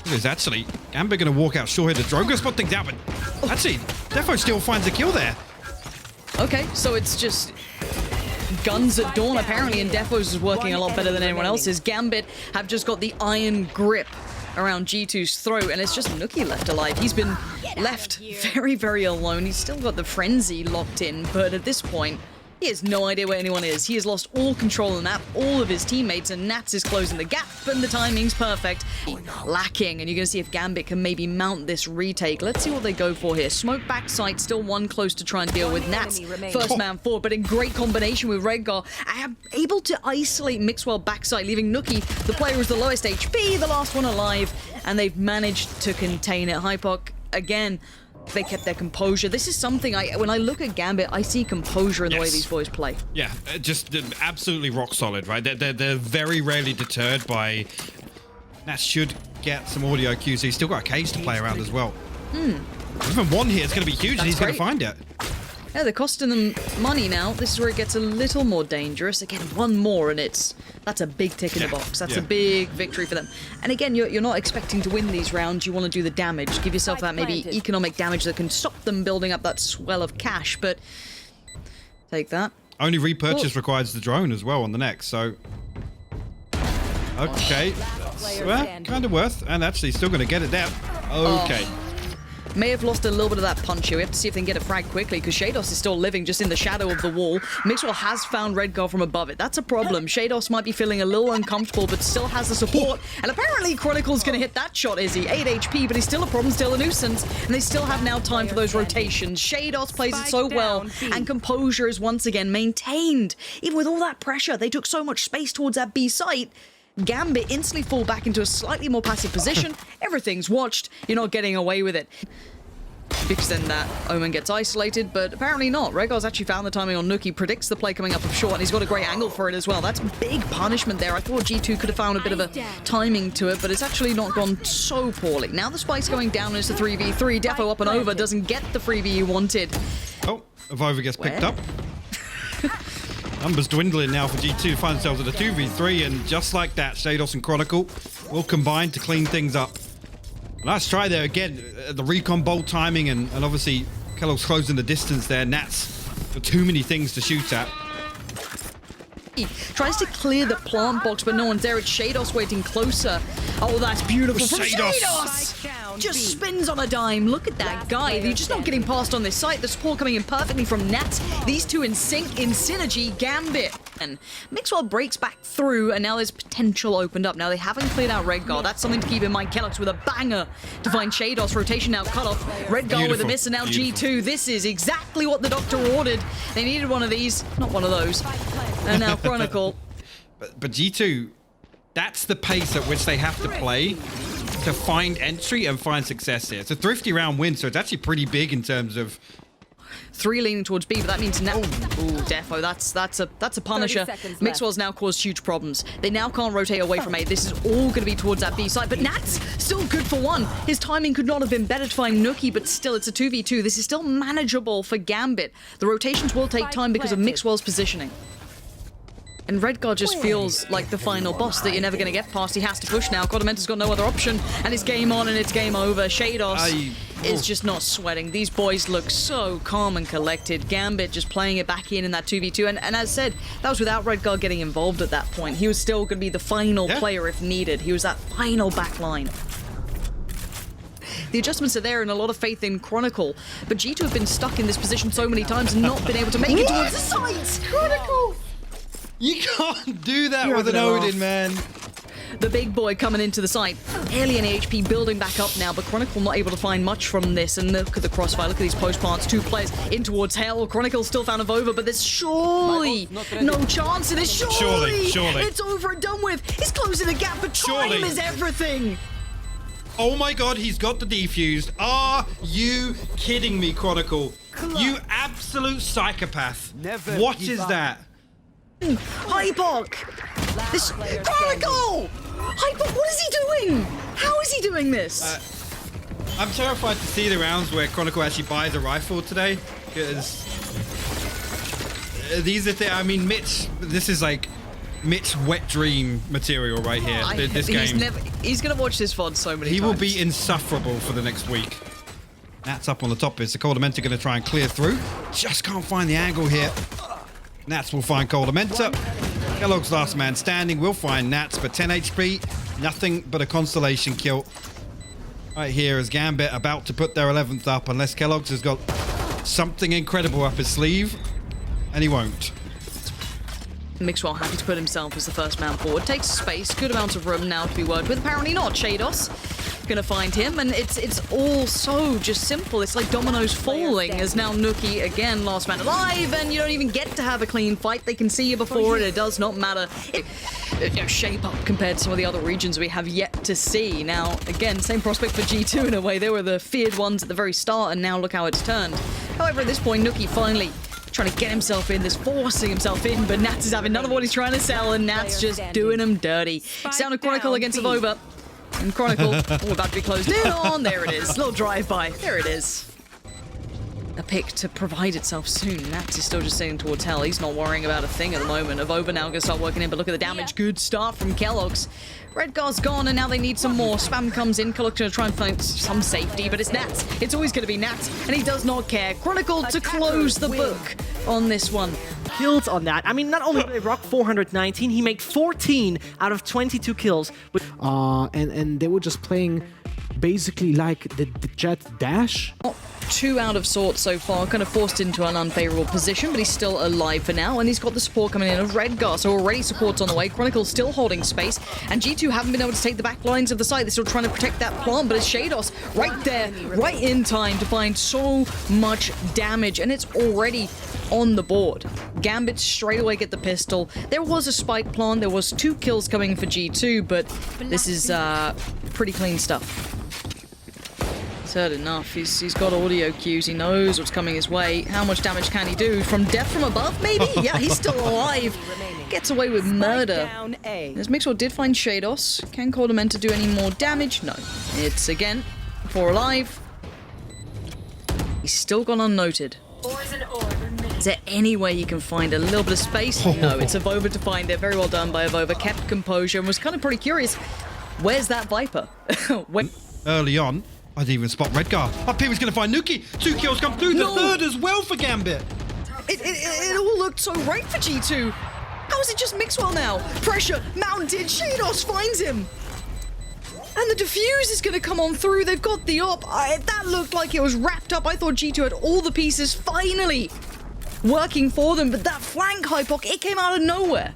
Because actually, Gambit going to walk out short here. The drone going to spot things out, but actually, Defo still finds a kill there. Okay, so it's just guns at dawn apparently, and Defo's is working a lot better than anyone else's. Gambit have just got the iron grip around G2's throat, and it's just Nuki left alive. He's been left very, very alone. He's still got the frenzy locked in, but at this point, he has no idea where anyone is. He has lost all control of the map, all of his teammates, and Nats is closing the gap, and the timing's perfect. Lacking, and you're going to see if Gambit can maybe mount this retake. Let's see what they go for here. Smoke backside, still one close to try and deal with Nats. First man forward, but in great combination with Redgar. I am able to isolate Mixwell backside, leaving Nuki, the player who's the lowest HP, the last one alive, and they've managed to contain it. Hypoc, again, they kept their composure. This is something when I look at Gambit, I see composure in the way these boys play. Yeah, just absolutely rock solid, right? They're very rarely deterred by... That should get some audio cues. He's still got a cage to play around as well. Even one here is going to be huge, and he's going to find it. Yeah, they're costing them money now. This is where it gets a little more dangerous. Again, one more, and that's a big tick in the box. That's a big victory for them. And again, you're not expecting to win these rounds. You want to do the damage. Give yourself that maybe economic damage that can stop them building up that swell of cash, but take that. Only repurchase requires the drone as well on the next, so... Okay. Well, kind of worth, and actually still going to get it there. Okay. May have lost a little bit of that punch here. We have to see if they can get it fragged quickly, because Shados is still living just in the shadow of the wall. Mixwell has found Redgar from above it. That's a problem. Shados might be feeling a little uncomfortable, but still has the support. And apparently Chronicle's going to hit that shot, is he? 8 HP, but he's still a problem, still a nuisance. And they still have now time for those rotations. Shados plays it so well, and composure is once again maintained. Even with all that pressure, they took so much space towards that B site. Gambit instantly fall back into a slightly more passive position. Everything's watched. You're not getting away with it. Because then that Omen gets isolated, but apparently not. Redgar's actually found the timing on Nuki, predicts the play coming up of short, and he's got a great angle for it as well. That's big punishment there. I thought G2 could have found a bit of a timing to it, but it's actually not gone so poorly. Now the spike's going down, and it's a 3v3. Defo up and over, doesn't get the freebie he wanted. Oh, Avova gets picked up. Numbers dwindling now for G2, find themselves at a 2v3, and just like that, Shados and Chronicle will combine to clean things up. Nice try there again, the recon bolt timing, and obviously Kellogg's closing the distance there. Nats got too many things to shoot at. He tries to clear the plant box, but no one's there. It's Shados waiting closer. Oh, that's beautiful from Shados! Just spins on a dime. Look at that guy. They're just not getting past on this site. The support coming in perfectly from Nats. These two in sync, in synergy. Gambit. And Mixwell breaks back through, and now there's potential opened up. Now they haven't cleared out Redgar. That's something to keep in mind. Kellogg's with a banger to find Shados. Rotation now cut off. Redgar with a miss, and now G2. This is exactly what the doctor ordered. They needed one of these, not one of those. And now Chronicle. But G2, that's the pace at which they have to play to find entry and find success here. It's a thrifty round win, so it's actually pretty big in terms of... 3 leaning towards B, but that means now... Ooh, Defo, that's a punisher. Mixwell's now caused huge problems. They now can't rotate away from A. This is all going to be towards that B side, but Nats still good for one. His timing could not have been better to find Nuki, but still, it's a 2v2. This is still manageable for Gambit. The rotations will take time because of Mixwell's positioning. And Redgar just feels like the final boss that you're never going to get past. He has to push now. Kodamenta's got no other option. And it's game on and it's game over. Shados is just not sweating. These boys look so calm and collected. Gambit just playing it back in that 2v2. And as said, that was without Redgar getting involved at that point. He was still going to be the final player if needed. He was that final back line. The adjustments are there and a lot of faith in Chronicle. But G2 have been stuck in this position so many times and not been able to make it towards the sides. Chronicle! You can't do that with an Odin, man. The big boy coming into the site. Barely any HP building back up now, but Chronicle not able to find much from this. And look at the crossfire. Look at these post plants. 2 players in towards hell. Chronicle still found Avova, but there's surely no chance in this. Surely. It's over and done with. He's closing the gap, but time is everything. Oh my god, he's got the defused. Are you kidding me, Chronicle? You absolute psychopath. What is that? Hypoc! This Chronicle! Hypoc, what is he doing? How is he doing this? I'm terrified to see the rounds where Chronicle actually buys a rifle today, because these are I mean, Mitch, this is like Mitch wet dream material right here. This game. He's going to watch this VOD so many times. He will be insufferable for the next week. Nats up on the top. Is the Coldamenta going to try and clear through? Just can't find the angle here. Nats will find Coldamenta. Kellogg's last man standing will find Nats, but 10 HP. Nothing but a constellation kill. Right here is Gambit about to put their 11th up, unless Kellogg's has got something incredible up his sleeve. And he won't. Mixwell happy to put himself as the first man forward. Takes space, good amount of room now to be worked with. Apparently not. Shados gonna find him, and it's all so just simple. It's like dominoes falling as now Nuki again last man alive, and you don't even get to have a clean fight. They can see you before it. It does not matter. Shape up compared to some of the other regions we have yet to see. Now again, same prospect for G2 in a way. They were the feared ones at the very start, and now look how it's turned. However, at this point, Nuki finally trying to get himself in, this forcing himself in, but Nats is having none of what he's trying to sell, and Nats just doing him dirty. Sound of Chronicle against Avova. And Chronicle, all about to be closed in on. There it is. Little drive-by. There it is. A pick to provide itself soon. Nats is still just sitting towards hell. He's not worrying about a thing at the moment. Avova now going to start working in, but look at the damage. Good start from Kellogg's. Redgar's gone, and now they need some more. Spam comes in. Kellogg's going to try and find some safety, but it's Nats. It's always going to be Nats, and he does not care. Chronicle to close the book on this one. Kills on that. I mean, not only did they rock 419, he made 14 out of 22 kills. And they were just playing basically like the Jet dash. Too out of sorts so far, kind of forced into an unfavorable position, but he's still alive for now, and he's got the support coming in of Redgar, so already support's on the way. Chronicle's still holding space, and G2 haven't been able to take the back lines of the site. They're still trying to protect that plant, but it's Shados right there, right in time to find so much damage, and it's already on the board. Gambit straight away get the pistol. There was a spike plant, there was 2 kills coming for G2, but this is pretty clean stuff. He's heard enough. He's got audio cues. He knows what's coming his way. How much damage can he do? From death from above, maybe? Yeah, he's still alive. Gets away with murder. As Mixwell did find Shados. Can Coldamenta do any more damage? No. It's again 4 alive. He's still gone unnoted. Is there any way you can find a little bit of space? No, it's Avova to find it. Very well done by Avova. Kept composure and was kind of pretty curious. Where's that Viper? Early on, I didn't even spot Redgar. Up here, he's going to find Nuki. 2 kills come through. The third as well for Gambit. It all looked so right for G2. How is it just Mixwell now? Pressure mounted. Shados finds him. And the defuse is going to come on through. They've got the op. That looked like it was wrapped up. I thought G2 had all the pieces finally working for them, but that flank hypoc, it came out of nowhere.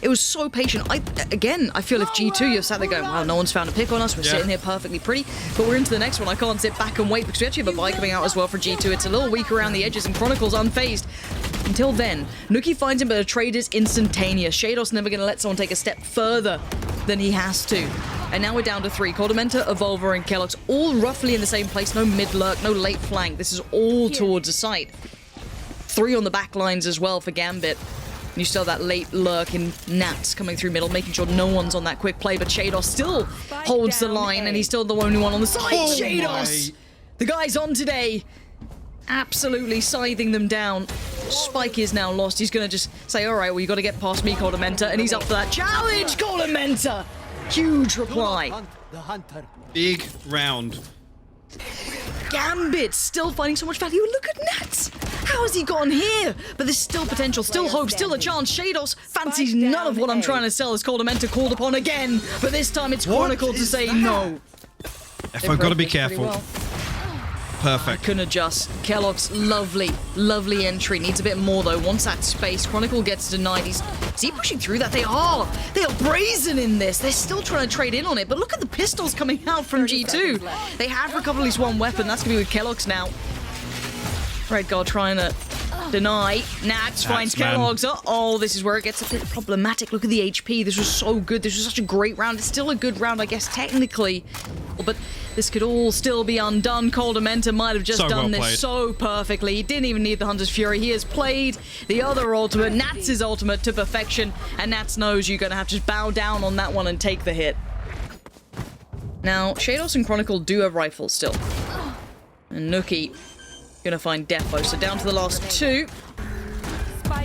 It was so patient. I feel if G2, you're sat there going, wow, no one's found a pick on us. We're sitting here perfectly pretty. But we're into the next one. I can't sit back and wait because we actually have a buy coming out as well for G2. It's a little weak around the edges and Chronicle's unfazed. Until then, Nuki finds him, but a trade is instantaneous. Shados never going to let someone take a step further than he has to. And now we're down to 3. Coldamenta, Evolver, and Kellogg's all roughly in the same place. No mid-lurk, no late flank. This is all towards the site. 3 on the back lines as well for Gambit. You still have that late lurk in Nats coming through middle, making sure no one's on that quick play, but Shados still holds the line, and he's still the only one on the side. Shados! The guy's on today. Absolutely scything them down. Spike is now lost. He's going to just say, all right, well, you got to get past me, Coldamenta, and he's up for that challenge, Coldamenta! Huge reply. Big round. Gambit still finding so much value. Look at Nats. How has he gotten here? But there's still potential, still hope, still a chance. Shados fancies none of what I'm trying to sell as Coldamenta called upon again. But this time it's Chronicle to say no. I've got to be careful. Perfect. Couldn't adjust. Kellogg's lovely entry. Needs a bit more though. Wants that space. Chronicle gets denied. Is he pushing through that? They are brazen in this. They're still trying to trade in on it. But look at the pistols coming out from G2. They have recovered at least one weapon. That's going to be with Kellogg's now. Redgar trying to deny. Nats finds Kellogg's. Oh, this is where it gets a bit problematic. Look at the HP. This was so good. This was such a great round. It's still a good round, I guess, technically. But this could all still be undone. Coldamenta might have just done this so perfectly. He didn't even need the Hunter's Fury. He has played the other ultimate, Nats' ultimate, to perfection. And Nats knows you're going to have to just bow down on that one and take the hit. Now, Shados and Chronicle do have rifles still. And Nuki gonna find Defo. So down to the last 2.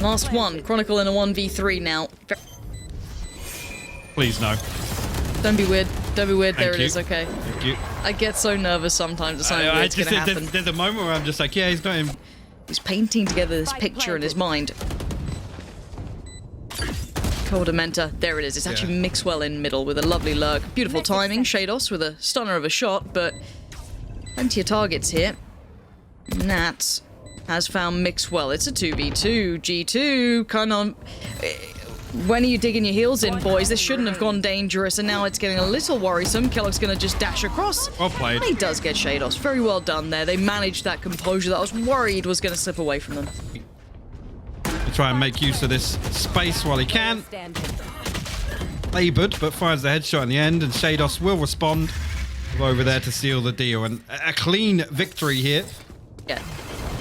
Last one. Chronicle in a 1v3 now. Please no. Don't be weird. Don't be weird. There Thank it you. is. Okay. Thank you. I get so nervous sometimes. It's something weird's gonna happen. There's a moment where I'm just like, yeah, he's not in. He's painting together this picture in his mind. Coldamenta, there it is. It's actually Mixwell in middle with a lovely lurk. Beautiful timing. Shados with a stunner of a shot, but plenty of targets here. Nats has found Mixwell. It's a 2v2. G2 kind of... When are you digging your heels in, boys? This shouldn't have gone dangerous, and now it's getting a little worrisome. Kellogg's going to just dash across. Well played. And he does get Shados. Very well done there. They managed that composure that I was worried was going to slip away from them. To try and make use of this space while he can. Labored, but fires the headshot in the end, and Shados will respond over there to seal the deal. And a clean victory here. Yeah.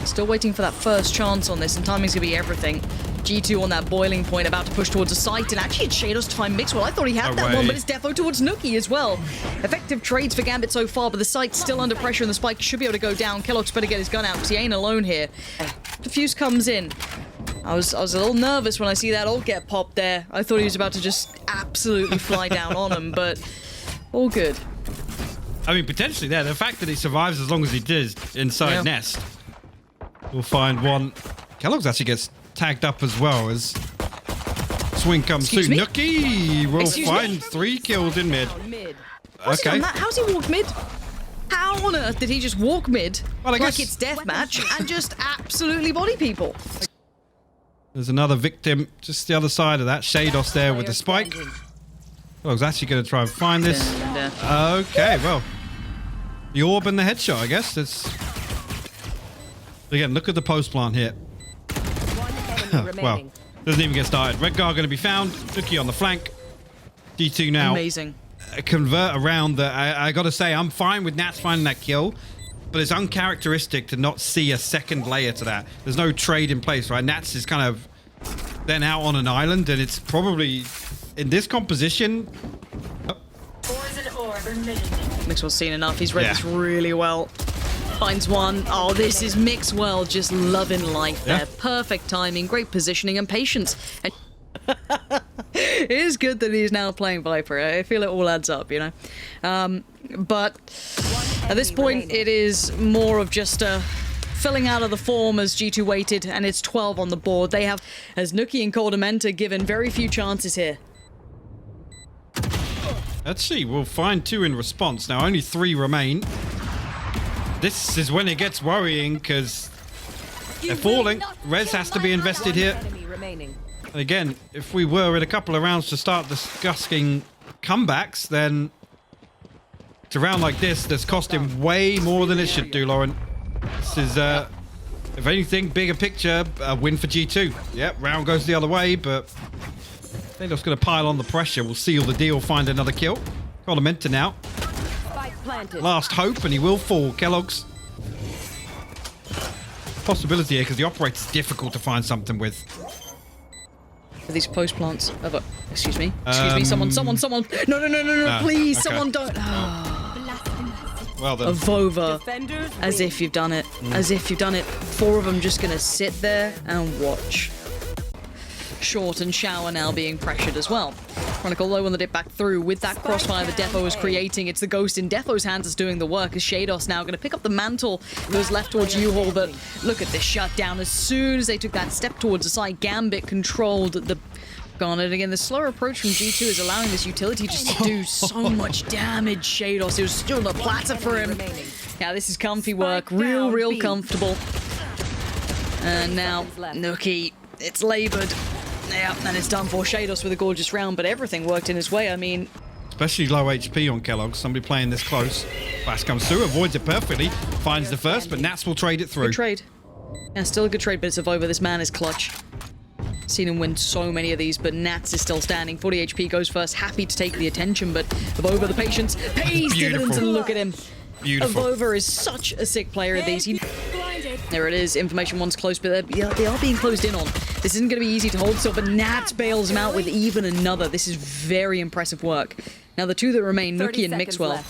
Still waiting for that first chance on this, and timing's going to be everything. G2 on that boiling point, about to push towards a site, and actually it's Shados time Mixwell. I thought he had that one, but it's defo towards Nuki as well. Effective trades for Gambit so far, but the site's still under pressure, and the spike should be able to go down. Kellogg's better get his gun out, because he ain't alone here. Defuse comes in. I was a little nervous when I see that ult get popped there. I thought he was about to just absolutely fly down on him, but all good. I mean, potentially there. The fact that he survives as long as he did inside Nest. We'll find one. Kellogg's actually gets tagged up as well as swing comes through. Nuki will find 3 kills in mid. How's he done that? How's he walked mid? How on earth did he just walk mid like it's deathmatch and just absolutely body people? There's another victim just the other side of that. Shados there with the spike. Kellogg's actually going to try and find this. Okay, well. The orb and the headshot, I guess. It's... Again, look at the post plant here. Well, doesn't even get started. Red Guard going to be found. Nuki on the flank. D2 now. Amazing. Convert around the... I got to say, I'm fine with Nats finding that kill, but it's uncharacteristic to not see a second layer to that. There's no trade in place, right? Nats is kind of then out on an island, and it's probably in this composition... Mixwell's seen enough. He's read this really well. Finds one. Oh, this is Mixwell just loving life there. Perfect timing, great positioning, and patience. And it is good that he's now playing Viper. I feel it all adds up, you know. But at this point, it is more of just filling out of the form as G2 waited, and it's 12 on the board. They have, as Nuki and Coldamenta, given very few chances here. Let's see. We'll find 2 in response. Now, only 3 remain. This is when it gets worrying, because they're falling. Res has to be invested here. And again, if we were in a couple of rounds to start discussing comebacks, then it's a round like this that's costing way more than it should do, Lauren. This is, if anything, bigger picture, a win for G2. Yep, round goes the other way, but they're just going to pile on the pressure. We'll seal the deal, find another kill. Coldamenta now. Last hope, and he will fall. Kellogg's possibility here, because the operator's difficult to find something with. These post plants. Excuse me. Excuse me. Someone. No, please. Okay. Someone don't. Well then. A Vova. As if you've done it. As if you've done it. 4 of them just going to sit there and watch. Short and Shower now being pressured as well. Chronicle low on the dip back through with that crossfire that Defo is creating. It's the Ghost in Defo's hands that's doing the work, as Shados now going to pick up the mantle. Goes left towards U-Haul, but look at this shutdown. As soon as they took that step towards the side, Gambit controlled the Garnet. Again, the slower approach from G2 is allowing this utility just to do so much damage. Shados, it was still the platter for him. Yeah, this is comfy work. Real comfortable. And now, Nuki, it's labored. Yeah, and it's done for. Shados with a gorgeous round, but everything worked in his way. I mean... Especially low HP on Kellogg's. Somebody playing this close. Flash comes through, avoids it perfectly, finds the first, but Nats will trade it through. Good trade. Yeah, still a good trade, but it's a Vova. This man is clutch. Seen him win so many of these, but Nats is still standing. 40 HP goes first, happy to take the attention, but the Vova, the patience, pays dividends, and look at him. Beautiful. Vova is such a sick player at these. There it is. Information one's close, but they are being closed in on. This isn't going to be easy to hold still, but Nats bails him out with even another. This is very impressive work. Now the 2 that remain, Nuki and Mixwell.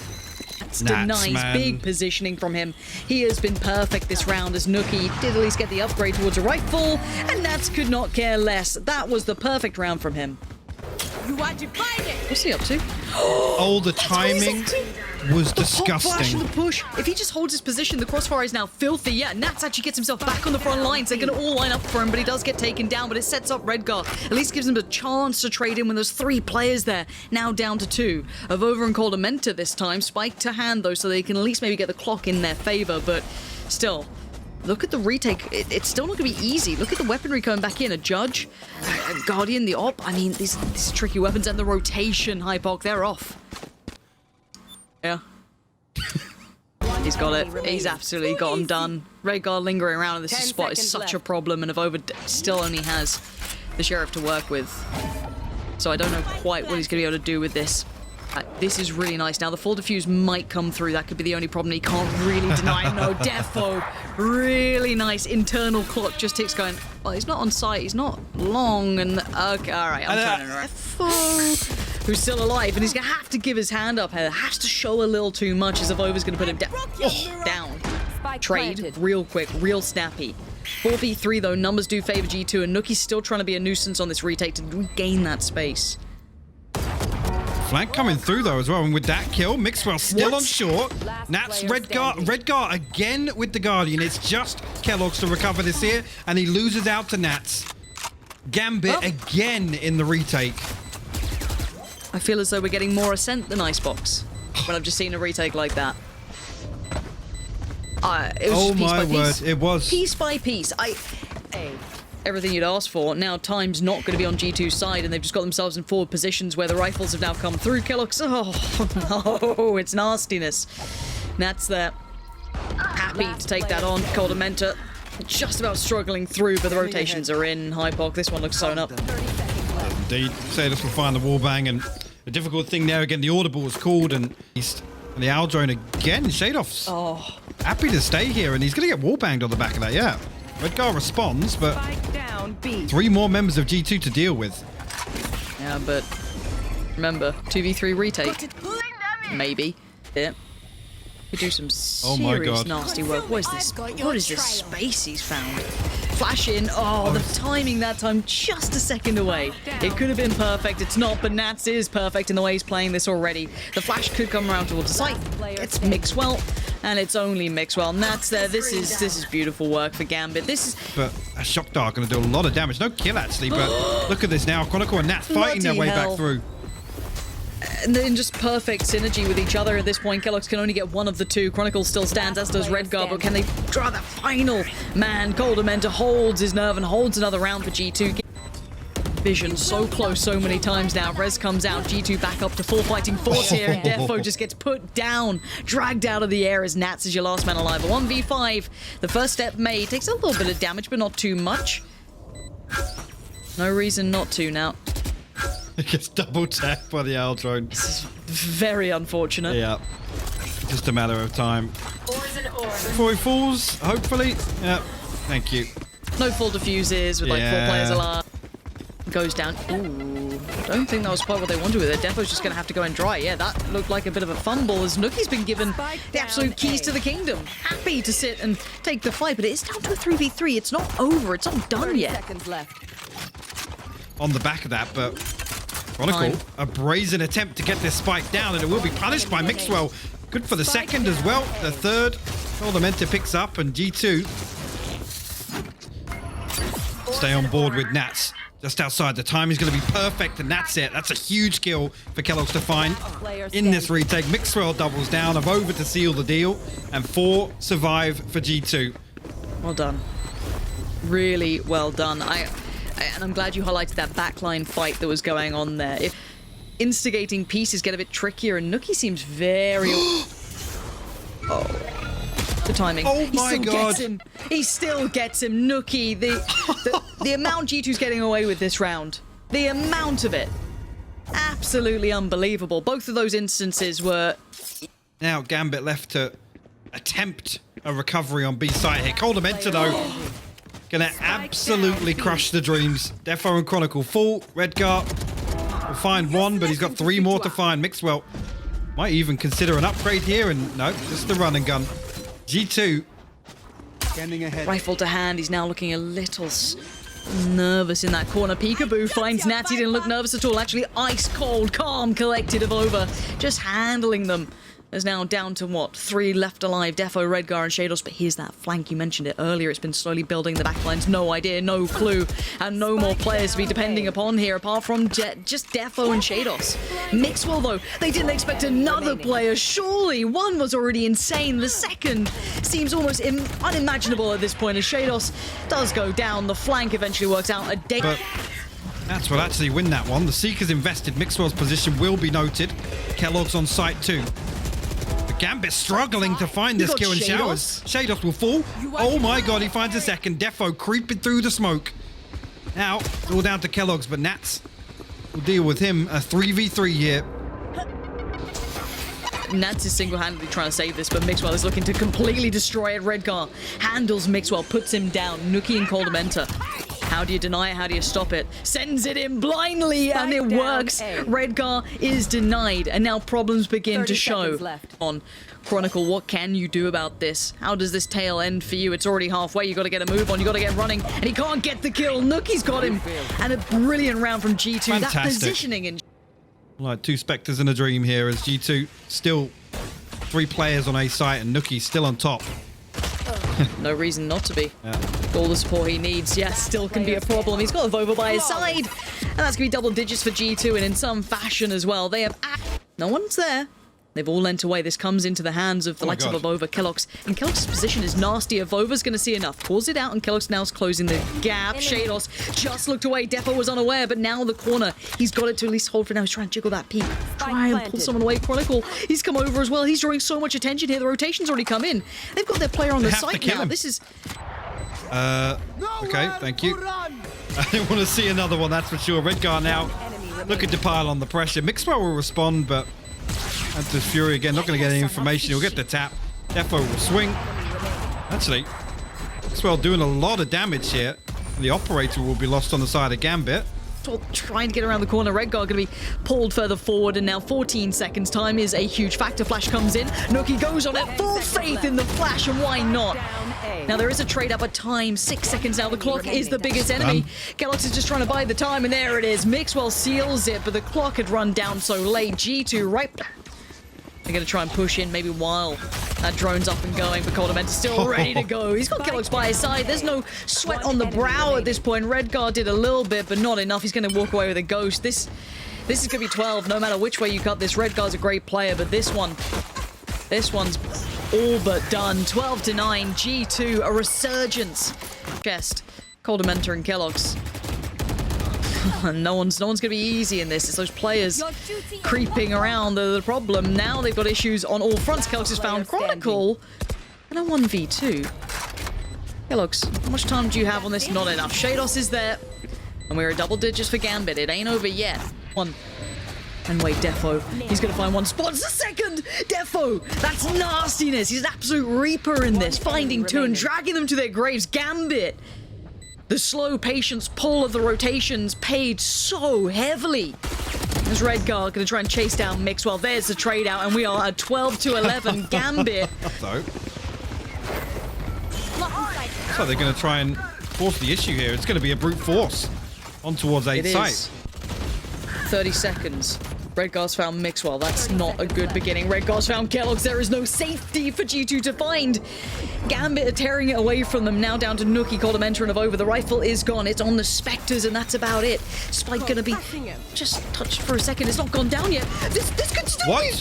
That's nice, big positioning from him. He has been perfect this round as Nuki did at least get the upgrade towards a rifle, and Nats could not care less. That was the perfect round from him. What's he up to? Oh, the That's what he's timing up to. was The hot flash and disgusting. the push. If he just holds his position, the crossfire is now filthy. Yeah, Nats actually gets himself back on the front lines. They're going to all line up for him, but he does get taken down. But it sets up Redgar. At least gives him a chance to trade in when there's 3 players there. Now down to 2. Avova and Coldamenta this time. Spike to hand, though, so they can at least maybe get the clock in their favor. But still, look at the retake. It's still not going to be easy. Look at the weaponry coming back in. A Judge, a Guardian, the Op. I mean, these tricky weapons and the rotation, Hypok, they're off. Yeah. He's got it. He's absolutely got him done. Redgar lingering around in this spot is such a problem, and Avova still only has the Sheriff to work with. So I don't know quite what he's going to be able to do with this. This is really nice. Now, the full defuse might come through. That could be the only problem. He can't really deny. No, Defo. Really nice internal clock. Just ticks going, well, he's not on site. He's not long. And, okay, all right, I'm turning around. Defo, who's still alive, and he's going to have to give his hand up here. Has to show a little too much as Avova's going to put him down. Trade real quick, real snappy. 4v3, though. Numbers do favor G2, and Nookie's still trying to be a nuisance on this retake to regain that space. Flank coming through though as well, and with that kill, Mixwell still on short. Nats Redgar again with the Guardian. It's just keloqz to recover this here, and he loses out to Nats. Gambit again in the retake. I feel as though we're getting more Ascent than Icebox when I've just seen a retake like that. It was Oh just piece my by word, piece. it was. Piece by piece. Everything you'd asked for. Now time's not going to be on G2's side, and they've just got themselves in forward positions where the rifles have now come through. keloqz, oh no, it's nastiness. Nats there. Happy to take that on. Coldamenta just about struggling through, but the rotations are in. Hypok, this one looks sewn up. Indeed, Sadus will find the wallbang, and the difficult thing there again, the audible was called, and the owl drone again. Shadoff's happy to stay here, and he's going to get wallbanged on the back of that, yeah. Redgar responds, but 3 more members of G2 to deal with. Yeah, but remember, 2v3 retake. Maybe. Yeah. Could do some Oh my serious God. nasty work. What is this? What is this space he's found? Flash in. Oh, the timing that time just a second away. It could have been perfect. It's not, but Nats is perfect in the way he's playing this already. The flash could come around towards the site. It's Mixwell, and it's only Mixwell. Nats there. This is beautiful work for Gambit. This is But a shock dart going to do a lot of damage. No kill actually, but look at this now. Chronicle and Nats fighting their way Bloody hell. back through. And then just perfect synergy with each other at this point. keloqz can only get one of the 2. Chronicle still stands, as does Redgar, but can they draw that final man? Coldamenta holds his nerve and holds another round for G2. Vision so close so many times now. Rez comes out, G2 back up to full fighting force here, and Defo just gets put down, dragged out of the air as Nats is your last man alive. A 1v5, the first step made, takes a little bit of damage, but not too much. No reason not to now. It gets double tapped by the owl drone. This is very unfortunate. Yeah. Just a matter of time. Before he falls, hopefully. Yeah. Thank you. No full diffuses with like 4 Yeah. players alive. Goes down. Ooh. Don't think that was quite what they wanted with it. Defo's just going to have to go and dry. Yeah, that looked like a bit of a fumble as Nookie's been given the absolute keys to the kingdom. Happy to sit and take the fight, but it is down to a 3v3. It's not over. It's not done yet. On the back of that, but Chronicle, a brazen attempt to get this spike down, and it will be punished by Mixwell. Good for the second as well. The third, Coldamenta picks up, and G2 stay on board with Nats. Just outside, the time is going to be perfect, and that's it. That's a huge kill for keloqz to find in this retake. Mixwell doubles down, Avova to seal the deal, and 4 survive for G2. Well done. Really well done. And I'm glad you highlighted that backline fight that was going on there. If instigating pieces get a bit trickier, and Nookie seems very... The timing. Oh He my still God. gets him. He still gets him. Nookie, the amount G2's getting away with this round. The amount of it. Absolutely unbelievable. Both of those instances were... Now Gambit left to attempt a recovery on B site here. Coldamenta though, gonna absolutely crush the dreams. Defo and Chronicle full. Redgar will find 1, but he's got 3 more to find. Mixwell might even consider an upgrade here, and no, just the run and gun. G2 Rifle to hand, he's now looking a little Nervous in that corner. Peekaboo finds Nats. He didn't look nervous at all. Actually, ice cold, calm, collected of over. Just handling them. There's now down to, what, 3 left alive. Defo, Redgar, and Shados. But here's that flank. You mentioned it earlier. It's been slowly building. The backlines, no idea, no clue. And no more players to be depending upon here, apart from just Defo and Shados. Mixwell, though, they didn't expect another player. Surely, one was already insane. The second seems almost unimaginable at this point, as Shados does go down. The flank eventually works out. But Nats will actually win that one. The Seeker's invested. Mixwell's position will be noted. Kellogg's on site too. Gambit struggling to find this kill in showers. Shados will fall. Oh my god, he finds a second. Defo creeping through the smoke. Now, it's all down to Kellogg's, but Nats will deal with him. A 3v3 here. Nats is single-handedly trying to save this, but Mixwell is looking to completely destroy it. Redgar handles Mixwell, puts him down. Nuki and Coldham enter. How do you deny it? How do you stop it? Sends it in blindly, and it works. Redgar is denied, and now problems begin to show. On Chronicle, what can you do about this? How does this tail end for you? It's already halfway. You got to get a move on. You got to get running, and he can't get the kill. Nuki's got him, and a brilliant round from G2. Fantastic. That positioning in. Like 2 Spectres and a dream here, as G2 still 3 players on A site, and Nuki's still on top. No reason not to be. Yeah. All the support he needs, yes, still can be a problem. He's got a Vova by his side. And that's going to be double digits for G2, and in some fashion as well. They have... No one's there. They've all lent away. This comes into the hands of the likes of Vova, Kellogg's. And Kellogg's position is nasty. Vova's going to see enough. Pulls it out, and Kellogg's now is closing the gap. Shados just looked away. Defo was unaware, but now the corner. He's got it to at least hold for now. He's trying to jiggle that peak. Try and pull someone away. Chronicle, he's come over as well. He's drawing so much attention here. The rotation's already come in. They've got their player on the site now. This is... Okay, thank you. I didn't want to see another one, that's for sure. Redgar now looking to pile on the pressure. Mixwell will respond, but Antis Fury again, not going to get any information. He'll get the tap. Defo will swing. Actually, Mixwell doing a lot of damage here. The operator will be lost on the side of Gambit. Trying to get around the corner. Redgar going to be pulled further forward, and now 14 seconds. Time is a huge factor. Flash comes in. Nuki goes on it. Full faith in the flash, and why not? Now there is a trade up at time. 6 seconds now. The clock is the biggest enemy. Kellogg's is just trying to buy the time, and there it is. Mixwell seals it, but the clock had run down so late. G2 right. They're going to try and push in maybe while that drone's up and going, but Coldham is still ready to go. He's got Kellogg's by his side. There's no sweat on the brow at this point. Redgar did a little bit, but not enough. He's going to walk away with a ghost. This is going to be 12, no matter which way you cut this. Redgar's a great player, but this one's all but done. 12-9, G2, a resurgence. Chest, Coldham and Kellogg's. No one's going to be easy in this. It's those players creeping around the problem. Now they've got issues on all fronts. Kellogg's has found Chronicle and a 1v2. Kellogg's, how much time do you have on this? Not enough. Shados is there, and we're at double digits for Gambit. It ain't over yet. One. And wait, Defo, he's going to find one spot. It's the second! Defo! That's nastiness. He's an absolute reaper in this. Finding 2 and dragging them to their graves. Gambit! The slow patience pull of the rotations paid so heavily. There's Redgar going to try and chase down Mixwell. There's the trade out, and we are at 12-11. Gambit. So they're going to try and force the issue here. It's going to be a brute force on towards 8 site. 30 seconds. Redgar's found Mixwell. That's not a good beginning. Redgar's found Kellogg's. There is no safety for G2 to find. Gambit are tearing it away from them. Now down to Nuki, Coldham entering of over. The rifle is gone. It's on the Spectres, and that's about it. Spike gonna be just touched for a second. It's not gone down yet. This could still be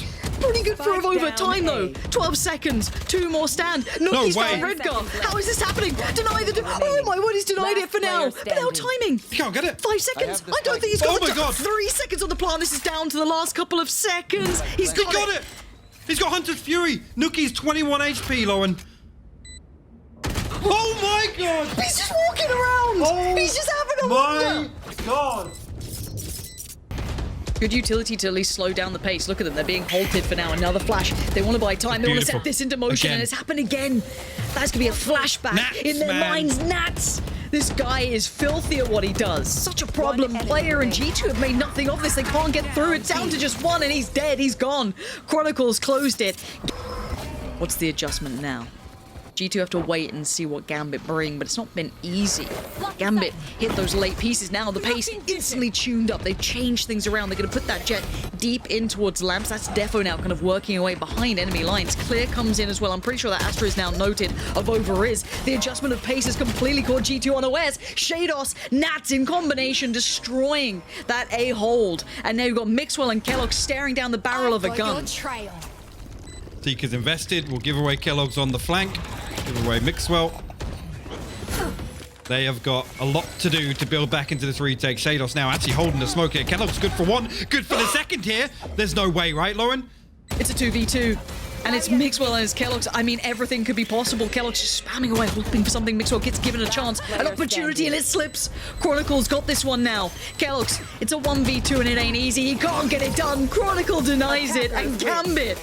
pretty good for over time though. 12 seconds. 2 more stand. Nuki's found Redgar. How is this happening? Deny the... Oh my word, he's denied it for now. But now timing. He can't get it. 5 seconds. I don't think he's got Oh my god. 3 seconds on the plan. This is down to the last couple of seconds. He's got it. He's got Hunter's Fury. Nuki's 21 HP, Lauren. Oh my god. He's just walking around. Oh he's just having a my god. Good utility to at least slow down the pace. Look at them. They're being halted for now. Another flash. They want to buy time. They want to set this into motion, and it's happened again. That's going to be a flashback Nats, in their minds. Nats. This guy is filthy at what he does. Such a problem player, and G2 have made nothing of this. They can't get through. It's down to just 1, and he's dead. He's gone. Chronicles closed it. What's the adjustment now? G2 have to wait and see what Gambit bring, but it's not been easy. Gambit hit those late pieces now. The pace instantly tuned up. They've changed things around. They're going to put that jet deep in towards lamps. That's Defo now kind of working away behind enemy lines. Clear comes in as well. I'm pretty sure that Astra is now noted of over-is. The adjustment of pace has completely caught G2 unawares. Shados, Nats in combination, destroying that A hold. And now you've got Mixwell and Kellogg staring down the barrel of a gun. Seeker's invested. We'll give away Kellogg's on the flank. Give away Mixwell. They have got a lot to do to build back into this retake. Shados now actually holding the smoke here. Kellogg's good for one, good for the second here. There's no way, right, Lauren? It's a 2v2. And it's Mixwell and it's Kellogg's. I mean, everything could be possible. Kellogg's just spamming away, hoping for something. Mixwell gets given a chance, an opportunity, and it slips. Chronicle's got this one now. Kellogg's, it's a 1v2 and it ain't easy. He can't get it done. Chronicle denies it, and Gambit